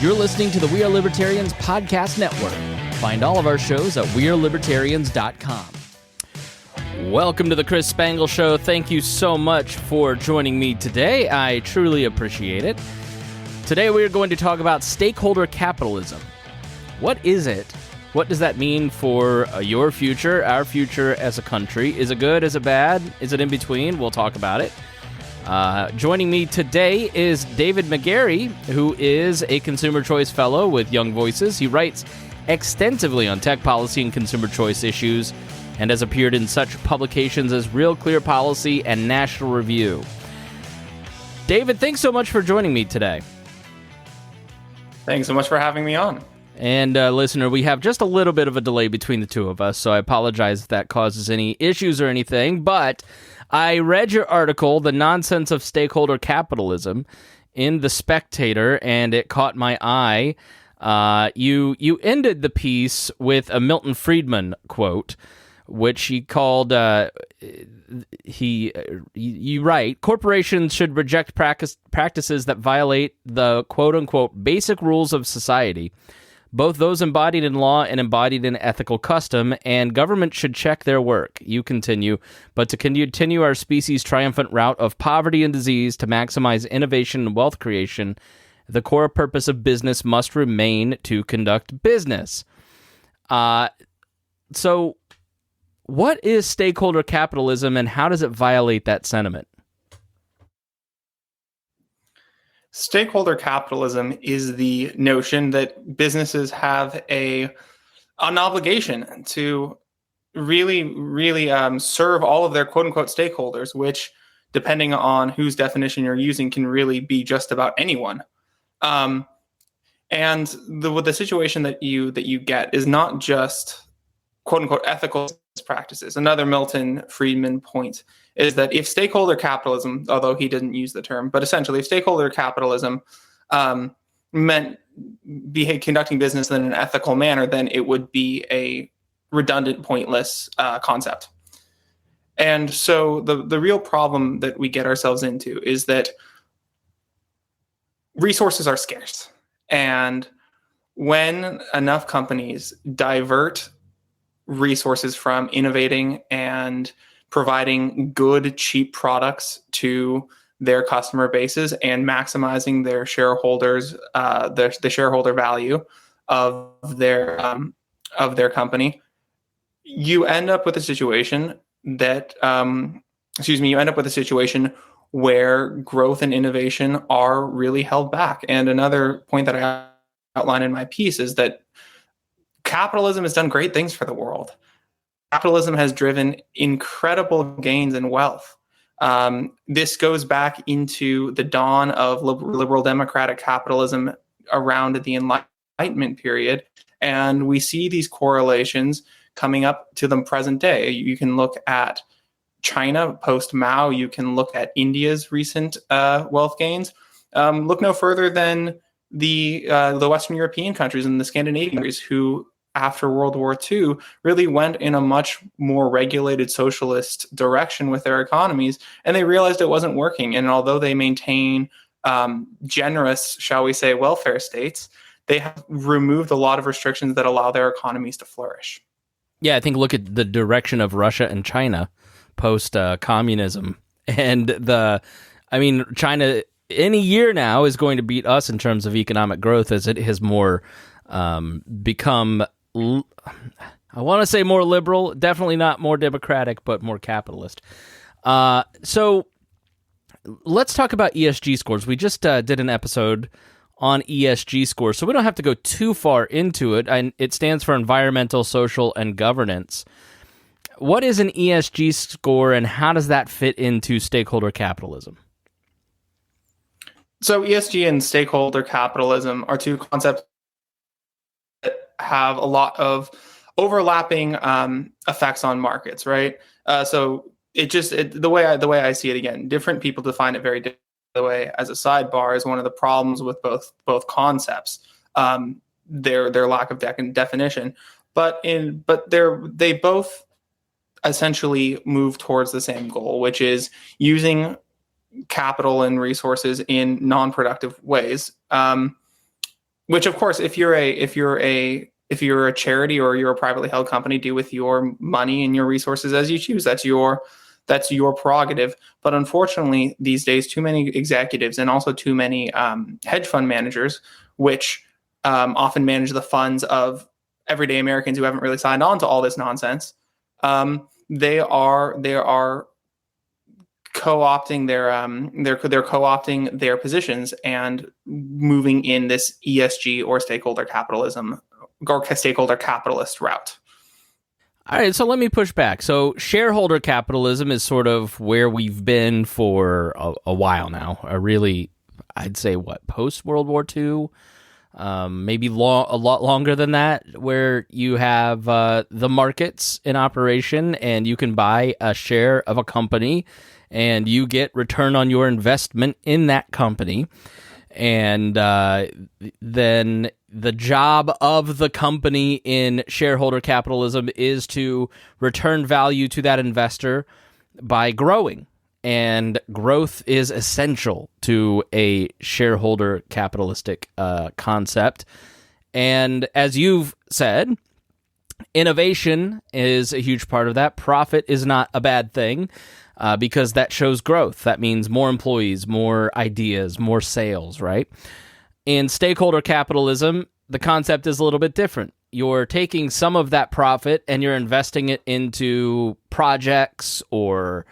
You're listening to the We Are Libertarians podcast network. Find all of our shows at wearelibertarians.com. Welcome to the Chris Spangle Show. Thank you so much for joining me today. I truly appreciate it. Today we are going to talk about stakeholder capitalism. What is it? What does that mean for your future, our future as a country? Is it good? Is it bad? Is it in between? We'll talk about it. Joining me today is David McGarry, who is a Consumer Choice Fellow with Young Voices. He writes extensively on tech policy and consumer choice issues and has appeared in such publications as Real Clear Policy and National Review. David, thanks so much for joining me today. Thanks so much for having me on. And listener, we have just a little bit of a delay between the two of us, so I apologize if that causes any issues or anything, but I read your article, The Nonsense of Stakeholder Capitalism, in The Spectator, and it caught my eye. You ended the piece with a Milton Friedman quote, which he called, you write, corporations should reject practices that violate the quote-unquote basic rules of society, both those embodied in law and embodied in ethical custom, and government should check their work. You continue, but to continue our species' triumphant route of poverty and disease to maximize innovation and wealth creation, the core purpose of business must remain to conduct business. So what is stakeholder capitalism and how does it violate that sentiment? Stakeholder capitalism is the notion that businesses have an obligation to really serve all of their quote-unquote stakeholders, which, depending on whose definition you're using, can really be just about anyone. And the situation that you get is not just quote-unquote ethical practices. Another Milton Friedman point is that if stakeholder capitalism, although he didn't use the term, but essentially if stakeholder capitalism meant conducting business in an ethical manner, then it would be a redundant, pointless concept. And so the real problem that we get ourselves into is that resources are scarce. And when enough companies divert resources from innovating and providing good, cheap products to their customer bases and maximizing their shareholders, the shareholder value of their company, you end up with a situation where growth and innovation are really held back. And another point that I outline in my piece is that capitalism has done great things for the world. Capitalism has driven incredible gains in wealth. This goes back into the dawn of liberal democratic capitalism around the Enlightenment period. And we see these correlations coming up to the present day. You can look at China post-Mao. You can look at India's recent wealth gains. Look no further than the Western European countries and the Scandinavian countries who, after World War II, really went in a much more regulated socialist direction with their economies, and they realized it wasn't working. And although they maintain generous, shall we say, welfare states, they have removed a lot of restrictions that allow their economies to flourish. Yeah, I think look at the direction of Russia and China post-communism. And China, any year now, is going to beat us in terms of economic growth as it has more become, I want to say more liberal, definitely not more democratic, but more capitalist. So let's talk about ESG scores. We just did an episode on ESG scores, so we don't have to go too far into it. And it stands for environmental, social, and governance. What is an ESG score, and how does that fit into stakeholder capitalism? So ESG and stakeholder capitalism are two concepts that have a lot of overlapping effects on markets, right? So the way I see it, again, different people define it very differently. The way, as a sidebar, is one of the problems with both concepts, their lack of definition. But they both essentially move towards the same goal, which is using capital and resources in non-productive ways. which of course, if you're a charity or you're a privately held company, do with your money and your resources as you choose. That's your prerogative. But unfortunately, these days, too many executives and also too many hedge fund managers, which often manage the funds of everyday Americans who haven't really signed on to all this nonsense. They are co-opting they're co-opting their positions and moving in this ESG or stakeholder capitalism or stakeholder capitalist route. All right, so let me push back. So shareholder capitalism is sort of where we've been for a while now. Really, I'd say post World War II, maybe a lot longer than that, where you have the markets in operation and you can buy a share of a company and you get return on your investment in that company. And then the job of the company in shareholder capitalism is to return value to that investor by growing. And growth is essential to a shareholder capitalistic concept. And as you've said, innovation is a huge part of that. Profit is not a bad thing. Because that shows growth. That means more employees, more ideas, more sales, right? In stakeholder capitalism, the concept is a little bit different. You're taking some of that profit and you're investing it into projects or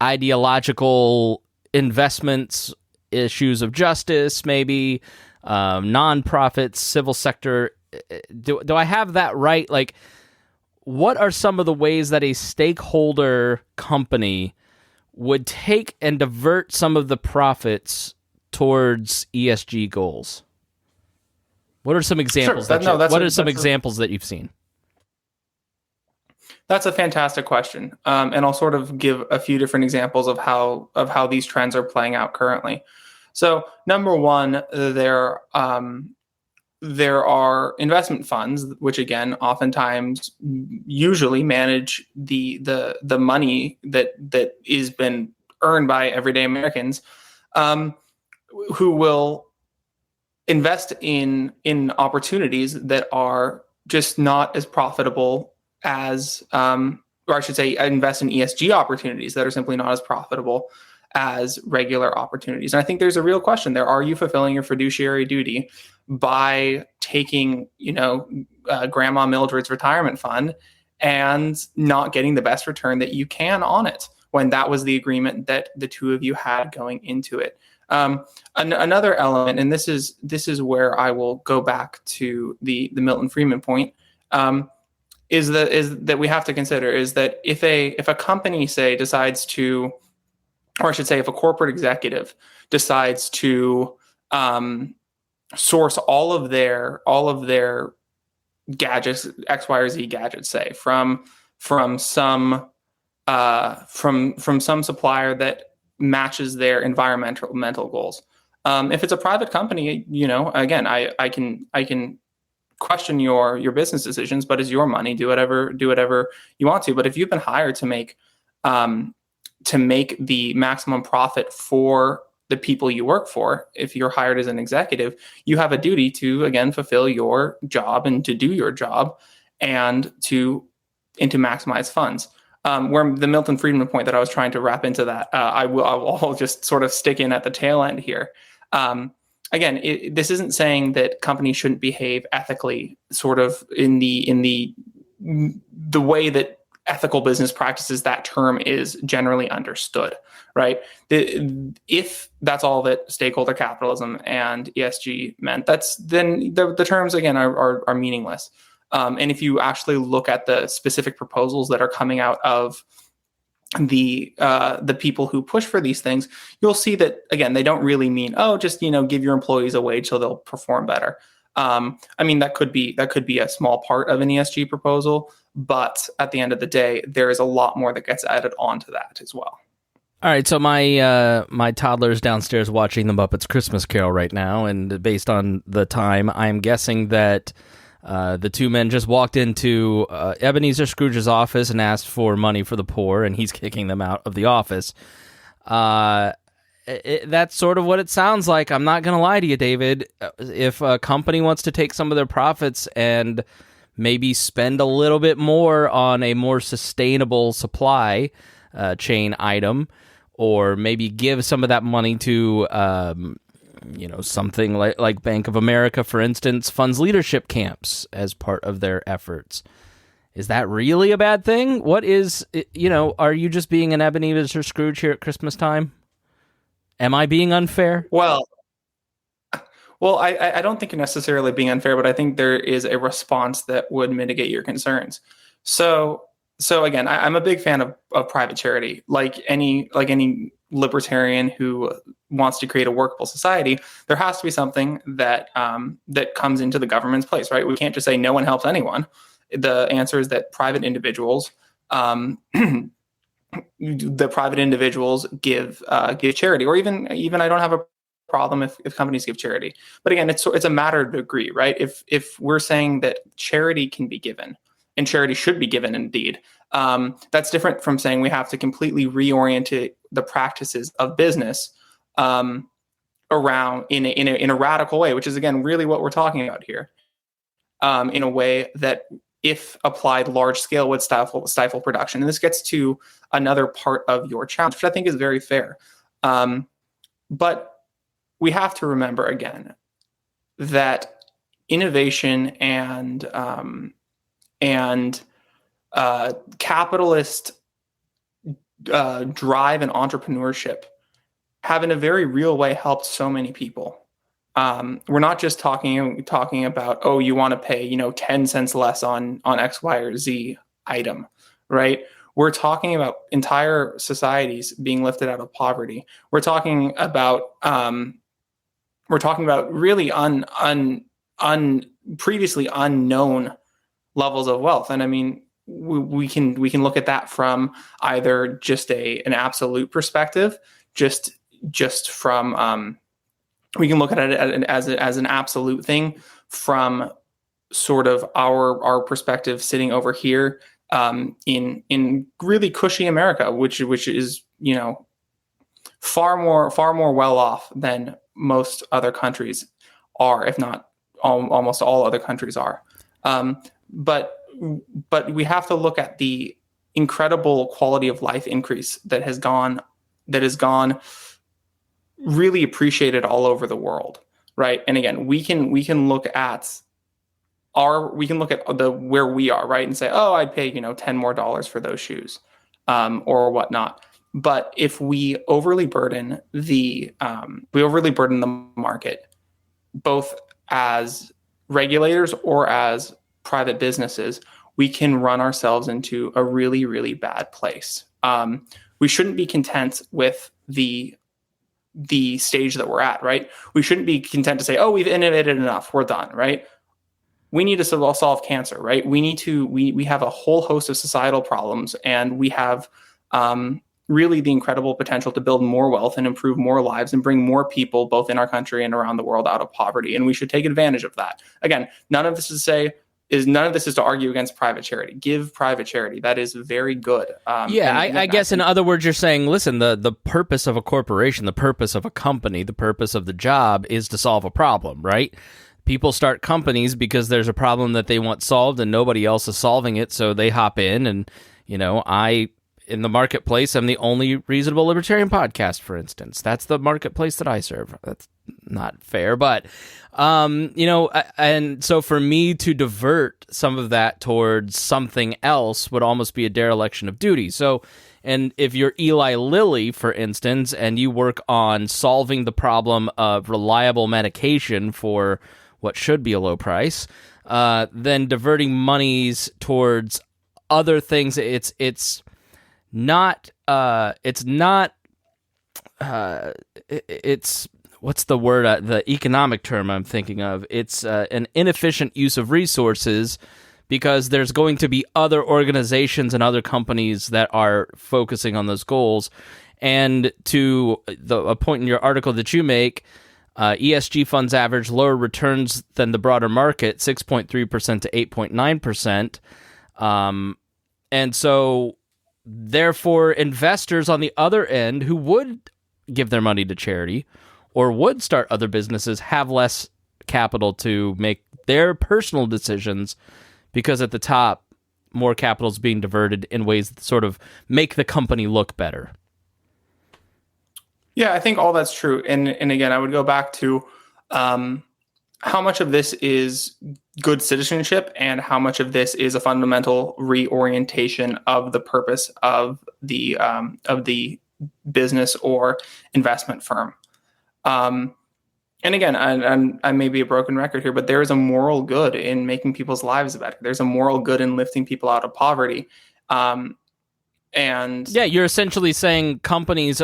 ideological investments, issues of justice, maybe nonprofits, civil sector. Do I have that right? Like, what are some of the ways that a stakeholder company would take and divert some of the profits towards ESG goals? What are some examples? Sure. What are some examples that you've seen? That's a fantastic question, and I'll sort of give a few different examples of how these trends are playing out currently. So, number one, there are investment funds, which again, oftentimes, usually manage the money that is been earned by everyday Americans, who will invest in opportunities that are just not as profitable as, or I should say, invest in ESG opportunities that are simply not as profitable as regular opportunities. And I think there's a real question there. Are you fulfilling your fiduciary duty by taking, Grandma Mildred's retirement fund and not getting the best return that you can on it, when that was the agreement that the two of you had going into it? Another element, and this is where I will go back to the Milton Friedman point, is that we have to consider is that if a company, say, decides to, or I should say, if a corporate executive decides to source all of their gadgets, X, Y, or Z gadgets, say, from some supplier that matches their environmental goals. If it's a private company, again, I can question your business decisions, but it's your money. Do whatever you want to. But if you've been hired to make the maximum profit for the people you work for, if you're hired as an executive, you have a duty to, again, fulfill your job and to do your job and to maximize funds. Where the Milton Friedman point that I was trying to wrap into that, I'll just sort of stick in at the tail end here. Again, this isn't saying that companies shouldn't behave ethically, sort of in the way that ethical business practices, that term is generally understood, right? If that's all that stakeholder capitalism and ESG meant, then the terms, again, are meaningless. And if you actually look at the specific proposals that are coming out of the people who push for these things, you'll see that, again, they don't really mean, just give your employees a wage so they'll perform better. That could be a small part of an ESG proposal, but at the end of the day, there is a lot more that gets added onto that as well. All right, so my toddler's downstairs watching the Muppets Christmas Carol right now, and based on the time, I'm guessing that the two men just walked into Ebenezer Scrooge's office and asked for money for the poor, and he's kicking them out of the office. that's sort of what it sounds like. I'm not going to lie to you, David. If a company wants to take some of their profits and maybe spend a little bit more on a more sustainable supply chain item, or maybe give some of that money to something like Bank of America, for instance, funds leadership camps as part of their efforts. Is that really a bad thing? What is, are you just being an Ebenezer Scrooge here at Christmas time? Am I being unfair? Well, I don't think you're necessarily being unfair, but I think there is a response that would mitigate your concerns. So again, I'm a big fan of private charity. Like any libertarian who wants to create a workable society, there has to be something that comes into the government's place, right? We can't just say no one helps anyone. The answer is that private individuals, give charity, or even I don't have a problem if companies give charity. But again, it's a matter of degree, right? If we're saying that charity can be given, and charity should be given indeed, that's different from saying we have to completely reorient the practices of business around in a radical way, which is again really what we're talking about here, in a way that, if applied large scale, would stifle production. And this gets to another part of your challenge, which I think is very fair. But we have to remember again that innovation and capitalist drive and entrepreneurship have in a very real way helped so many people. We're not just talking about, oh, you want to pay 10 cents less on X, Y, or Z item, right? We're talking about entire societies being lifted out of poverty. We're talking about really previously unknown levels of wealth. And I mean, we can look at that from either just an absolute perspective, just from we can look at it as an absolute thing from sort of our perspective sitting over here in really cushy America, which is far more well off than most other countries are, if not almost all other countries are. But we have to look at the incredible quality of life increase that has gone really appreciated all over the world, right? And again, we can look at where we are, right, and say, oh, I'd pay $10 more for those shoes, or whatnot. But if we overly burden the market, both as regulators or as private businesses, we can run ourselves into a really, really bad place. We shouldn't be content with the stage that we're at, right? We shouldn't be content to say, oh, we've innovated enough, we're done, right? We need to solve cancer, right? We have a whole host of societal problems, and we have really the incredible potential to build more wealth and improve more lives and bring more people, both in our country and around the world, out of poverty. And we should take advantage of that. Again, none of this is to argue against private charity. Give private charity. That is very good. I guess in other words, you're saying, listen, the purpose of a corporation, the purpose of a company, the purpose of the job is to solve a problem, right? People start companies because there's a problem that they want solved and nobody else is solving it, so they hop in. And, in the marketplace, I'm the only reasonable libertarian podcast, for instance. That's the marketplace that I serve. That's not fair, but, and so for me to divert some of that towards something else would almost be a dereliction of duty. So, and if you're Eli Lilly, for instance, and you work on solving the problem of reliable medication for what should be a low price, then diverting monies towards other things, it's what's the word? The economic term I'm thinking of. It's an inefficient use of resources, because there's going to be other organizations and other companies that are focusing on those goals. And to a point in your article that you make, ESG funds average lower returns than the broader market, 6.3% to 8.9%. And so, therefore, investors on the other end who would, give their money to charity or would start other businesses have less capital to make their personal decisions because at the top, more capital is being diverted in ways that sort of make the company look better. Yeah, I think all that's true. And again, I would go back to how much of this is good citizenship and how much of this is a fundamental reorientation of the purpose of the business or investment firm. And again, I may be a broken record here, but there is a moral good in making people's lives better. There's a moral good in lifting people out of poverty. And yeah, you're essentially saying companies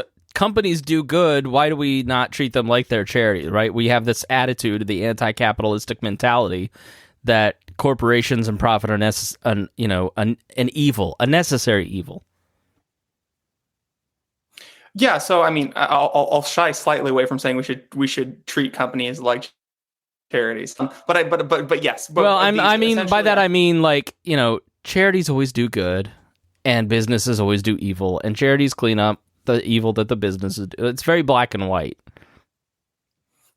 do good. Why do we not treat them like they're charity, right? We have this attitude, the anti-capitalistic mentality, that corporations and profit are an evil, a necessary evil. Yeah, so I mean, I'll shy slightly away from saying we should treat companies like charities, but yes. But well, I mean by that I mean like charities always do good, and businesses always do evil, and charities clean up the evil that the businesses do. It's very black and white.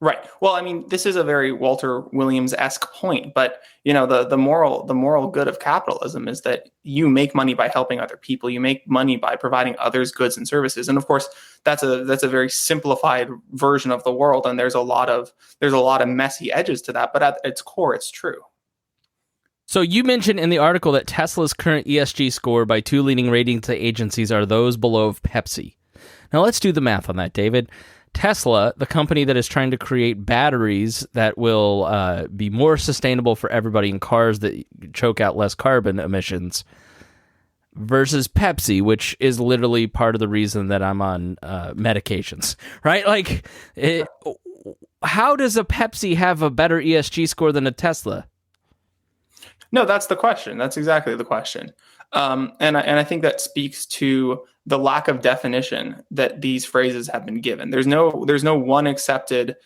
Right. Well, I mean, this is a very Walter Williams-esque point, but the moral good of capitalism is that you make money by helping other people. You make money by providing others goods and services. And of course, that's a very simplified version of the world, and there's a lot of messy edges to that, but at its core, it's true. So you mentioned in the article that Tesla's current ESG score by two leading ratings agencies are those below Pepsi. Now let's do the math on that, David. Tesla, the company that is trying to create batteries that will be more sustainable for everybody in cars that choke out less carbon emissions, versus Pepsi, which is literally part of the reason that I'm on medications, right? Like, how does a Pepsi have a better ESG score than a Tesla? No, that's the question. That's exactly the question. And I think that speaks to the lack of definition that these phrases have been given. There's no one accepted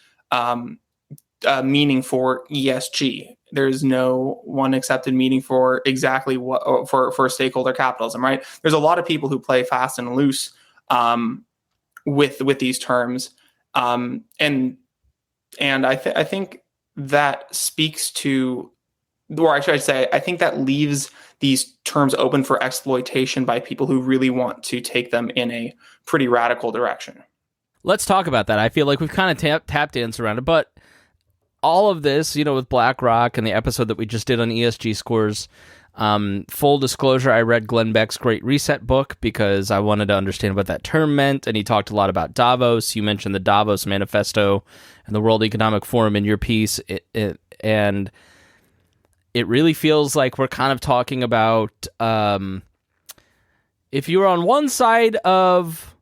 meaning for ESG. There's no one accepted meaning for exactly what for stakeholder capitalism, right? There's a lot of people who play fast and loose with these terms, and I think that speaks to, or I should say, I think that leaves these terms open for exploitation by people who really want to take them in a pretty radical direction. Let's talk about that. I feel like we've kind of tap danced around it, but all of this, with BlackRock and the episode that we just did on ESG scores, full disclosure, I read Glenn Beck's Great Reset book because I wanted to understand what that term meant, and he talked a lot about Davos. You mentioned the Davos Manifesto and the World Economic Forum in your piece, and it really feels like we're kind of talking about if you were on one side of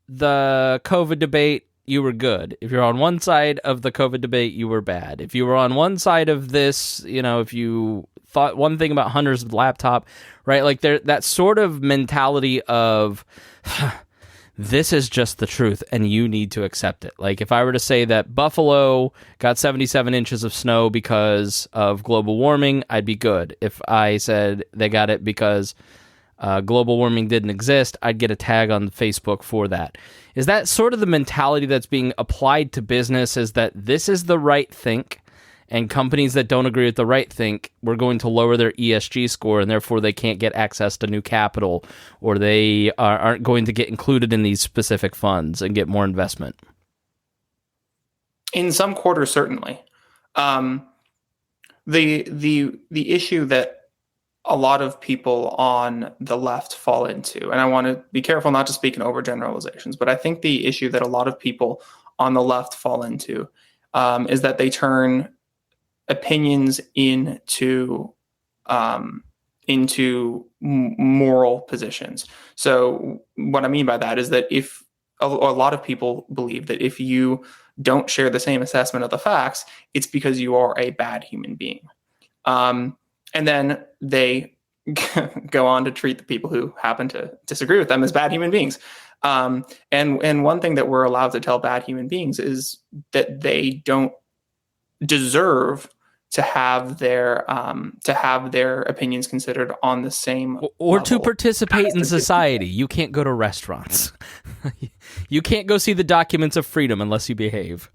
the COVID debate, you were good. If you're on one side of the COVID debate, you were bad. If you were on one side of this, if you thought one thing about Hunter's laptop, right? Like that sort of mentality of this is just the truth and you need to accept it. Like if I were to say that Buffalo got 77 inches of snow because of global warming, I'd be good. If I said they got it because global warming didn't exist, I'd get a tag on Facebook for that. Is that sort of the mentality that's being applied to business, is that this is the right think, and companies that don't agree with the right think, we're going to lower their ESG score, and therefore they can't get access to new capital, or they aren't going to get included in these specific funds and get more investment? In some quarters, certainly. The issue that a lot of people on the left fall into, and I want to be careful not to speak in overgeneralizations, but I think the issue that a lot of people on the left fall into is that they turn opinions into moral positions. So what I mean by that is that if a lot of people believe that if you don't share the same assessment of the facts, it's because you are a bad human being. And then they go on to treat the people who happen to disagree with them as bad human beings. And one thing that we're allowed to tell bad human beings is that they don't deserve to have their opinions considered on the same or to level participate as in the society. You can't go to restaurants. You can't go see the documents of freedom unless you behave.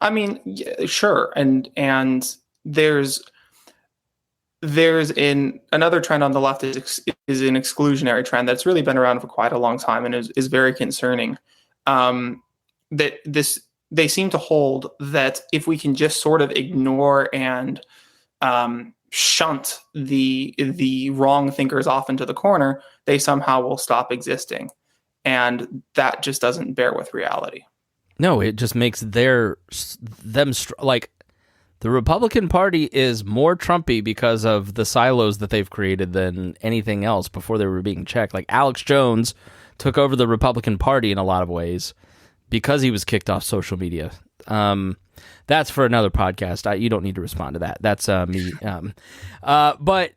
I mean, yeah, sure, and there's another trend on the left is an exclusionary trend that's really been around for quite a long time and is very concerning. That they seem to hold that if we can just sort of ignore and shunt the wrong thinkers off into the corner, they somehow will stop existing, and that just doesn't bear with reality. No, it just makes like the Republican Party is more Trumpy because of the silos that they've created than anything else before they were being checked. Like Alex Jones took over the Republican Party in a lot of ways because he was kicked off social media. That's for another podcast. You don't need to respond to that. That's me. But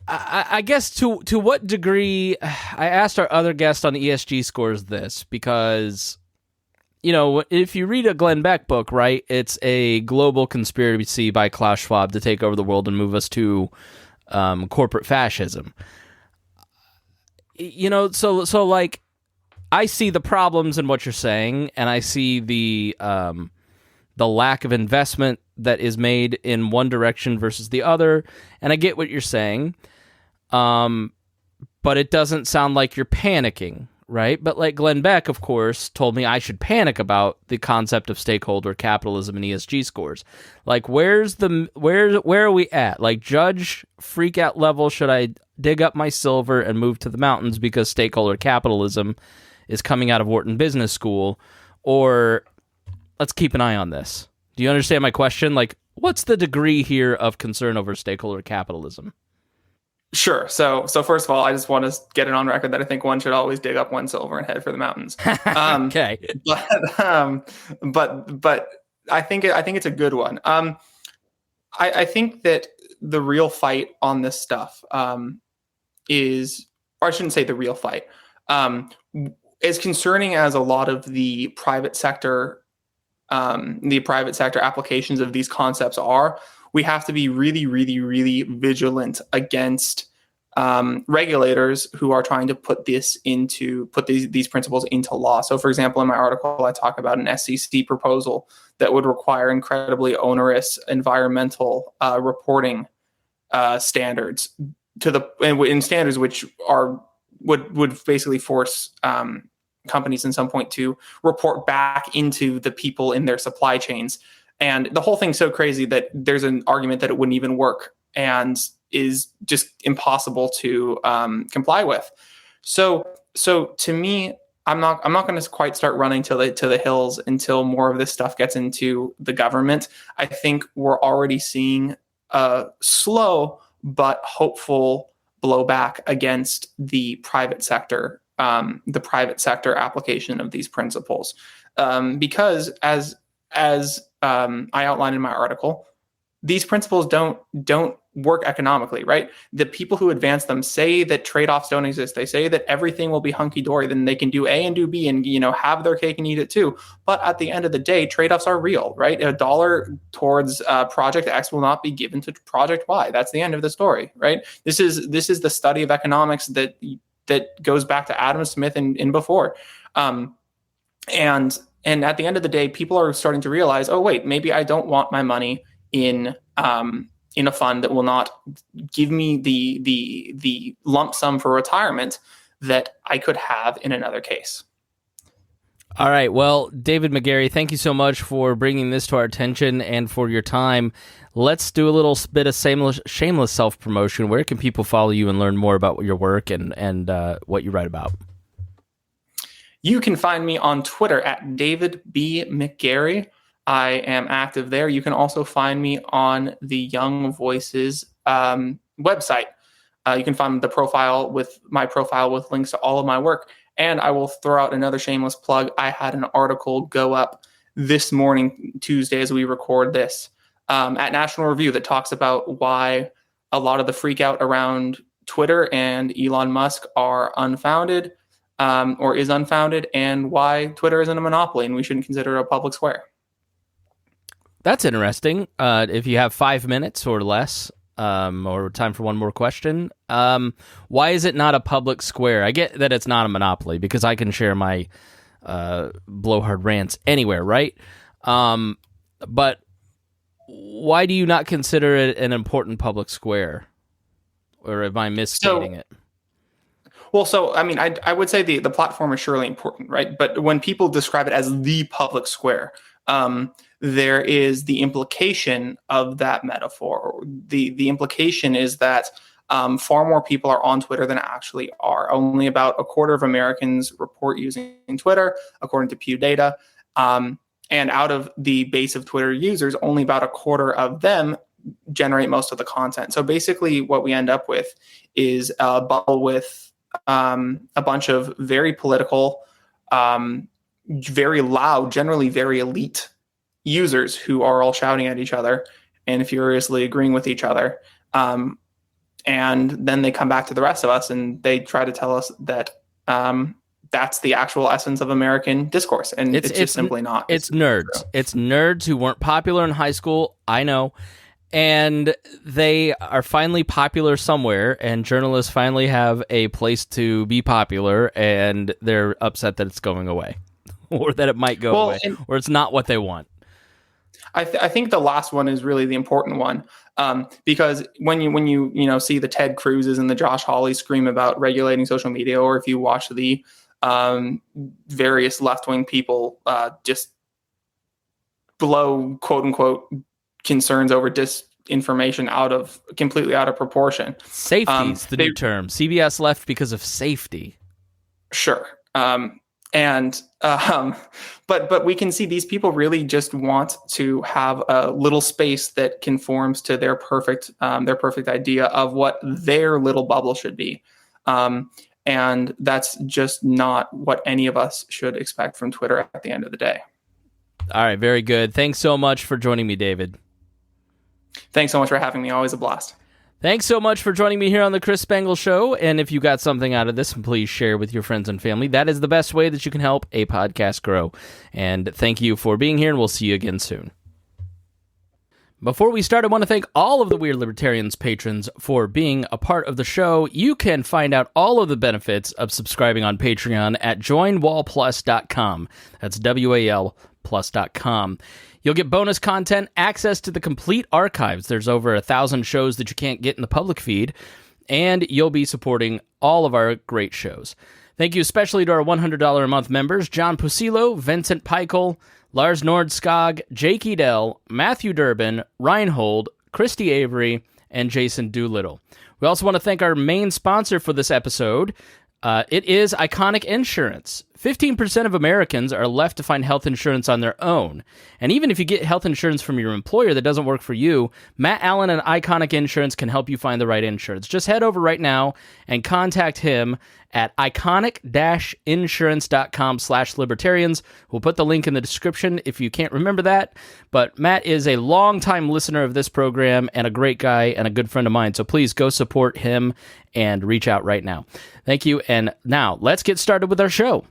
I guess to what degree, I asked our other guest on ESG scores this because, if you read a Glenn Beck book, right, it's a global conspiracy by Klaus Schwab to take over the world and move us to corporate fascism. So like, I see the problems in what you're saying, and I see the lack of investment that is made in one direction versus the other, and I get what you're saying, but it doesn't sound like you're panicking, right? But like Glenn Beck, of course, told me I should panic about the concept of stakeholder capitalism and ESG scores. Like, where are we at? Like, judge freak out level, should I dig up my silver and move to the mountains because stakeholder capitalism is coming out of Wharton Business School, or let's keep an eye on this? Do you understand my question? Like, what's the degree here of concern over stakeholder capitalism? Sure. So first of all, I just want to get it on record that I think one should always dig up one silver and head for the mountains. Okay. But I think it's a good one. I think that the real fight on this stuff is, or I shouldn't say the real fight. As concerning as a lot of the private sector applications of these concepts are, we have to be really, really, really vigilant against regulators who are trying to put these principles into law. So, for example, in my article, I talk about an SEC proposal that would require incredibly onerous environmental reporting standards in standards which would basically force companies in some point to report back into the people in their supply chains. And the whole thing's so crazy that there's an argument that it wouldn't even work and is just impossible to comply with. So to me, I'm not going to quite start running to the hills until more of this stuff gets into the government. I think we're already seeing a slow but hopeful blowback against the private sector application of these principles, because as I outlined in my article, these principles don't work economically, right? The people who advance them say that trade-offs don't exist. They say that everything will be hunky-dory, then they can do A and do B and have their cake and eat it too. But at the end of the day, trade-offs are real, right? $1 towards project X will not be given to project Y. That's the end of the story, right? This is the study of economics that goes back to Adam Smith and before. And at the end of the day, people are starting to realize, oh wait, maybe I don't want my money in a fund that will not give me the lump sum for retirement that I could have in another case. All right. Well, David McGarry, thank you so much for bringing this to our attention and for your time. Let's do a little bit of shameless self-promotion. Where can people follow you and learn more about your work and what you write about? You can find me on Twitter at David B. McGarry. I am active there. You can also find me on the Young Voices website. You can find my profile with links to all of my work. And I will throw out another shameless plug. I had an article go up this morning, Tuesday, as we record this, at National Review that talks about why a lot of the freak out around Twitter and Elon Musk are unfounded, or is unfounded, and why Twitter isn't a monopoly and we shouldn't consider it a public square. That's interesting. If you have 5 minutes or less, or time for one more question, why is it not a public square? I get that it's not a monopoly because I can share my blowhard rants anywhere, right? But why do you not consider it an important public square? Or am I misstating it? Well, so, I mean, I would say the platform is surely important, right? But when people describe it as the public square, there is the implication of that metaphor. The implication is that far more people are on Twitter than actually are. Only about a quarter of Americans report using Twitter, according to Pew data. And out of the base of Twitter users, only about a quarter of them generate most of the content. So basically what we end up with is a bubble with a bunch of very political, very loud, generally very elite users who are all shouting at each other and furiously agreeing with each other. And then they come back to the rest of us and they try to tell us that that's the actual essence of American discourse. And it's just simply not. It's nerds. True. It's nerds who weren't popular in high school. I know. And they are finally popular somewhere, and journalists finally have a place to be popular, and they're upset that it's going away, or that it might go away, or it's not what they want. I think the last one is really the important one, because when you see the Ted Cruzes and the Josh Hawleys scream about regulating social media, or if you watch the various left-wing people just blow quote unquote concerns over disinformation completely out of proportion. Safety is the new term. CBS left because of safety. Sure. But we can see these people really just want to have a little space that conforms to their perfect idea of what their little bubble should be. And that's just not what any of us should expect from Twitter at the end of the day. All right. Very good. Thanks so much for joining me, David. Thanks so much for having me. Always a blast. Thanks so much for joining me here on the Chris Spangle Show. And if you got something out of this, please share with your friends and family. That is the best way that you can help a podcast grow. And thank you for being here, and we'll see you again soon. Before we start, I want to thank all of the Weird Libertarians patrons for being a part of the show. You can find out all of the benefits of subscribing on Patreon at joinwalplus.com. That's WAL+.com. You'll get bonus content, access to the complete archives. There's over 1,000 shows that you can't get in the public feed, and you'll be supporting all of our great shows. Thank you especially to our $100 a month members, John Pusilo, Vincent Peichel, Lars Nordskog, Jake Edel, Matthew Durbin, Reinhold, Christy Avery, and Jason Doolittle. We also want to thank our main sponsor for this episode. It is Iconic Insurance. 15% of Americans are left to find health insurance on their own. And even if you get health insurance from your employer that doesn't work for you, Matt Allen and Iconic Insurance can help you find the right insurance. Just head over right now and contact him at iconic-insurance.com/libertarians. We'll put the link in the description if you can't remember that. But Matt is a longtime listener of this program and a great guy and a good friend of mine. So please go support him and reach out right now. Thank you. And now let's get started with our show.